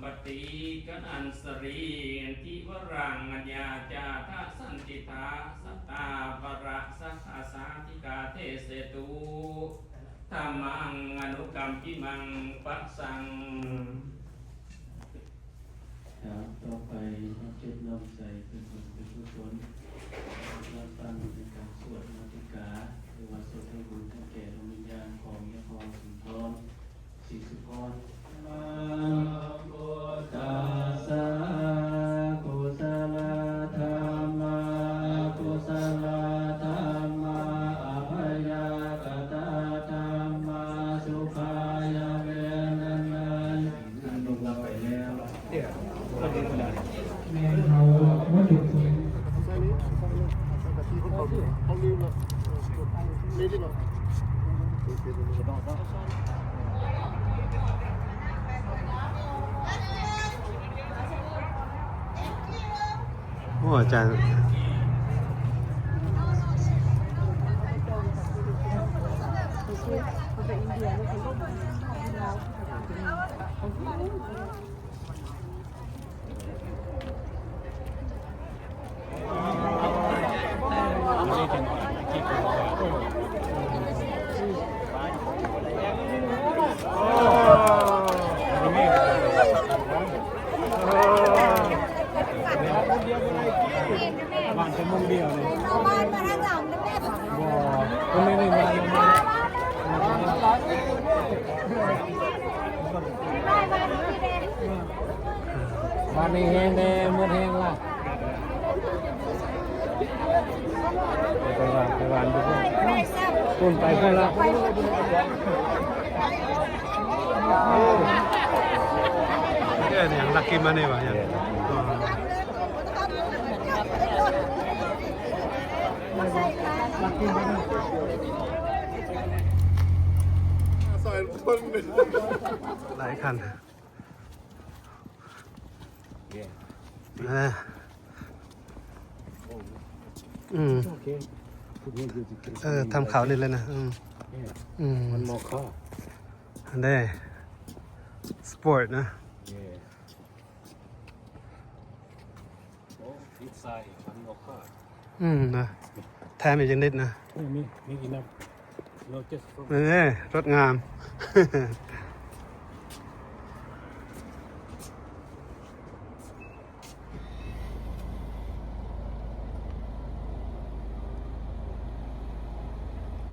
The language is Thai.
ปฏิกนันสรีทิวรังอัญญาจาทาสันติทาสัตตาประสัทธาสาธิกาเทเสตุธรรมังอนุกรรมปิมังปัสสังต่อไปเราเก็บน้ำใจเป็นบุญเป็นกุศลเราตั้งในการสวดมาติกาหรือว่าสวดให้บุญให้แก่ดวงวิญญาณของยะพรสุนทรศรีสุพรนะโมตัสสะกุศลธรรมะกุศลธรรมะอภัยกตาธรรมะสุขายเวนันนันลงเราไปแล้วแม่เขาว่าหยุดโอ้อาจารย์บ้านเป็นมุมเดียวเลยบ้านมาทางหลังนะแม่ก็ไม่ได้มาบ้านนี้แห้งแน่เมื่อแห้งล่ะไปวานไปพุ่นไปพุ่นละเนี่ยลักกี้มันนี่วะเนี่ยหลายคันทำเขานี่เลยนะมันมอค่าอันได้สปอร์ตนะนะแถมอีกนิดนะมีกี่นับนี่รถงาม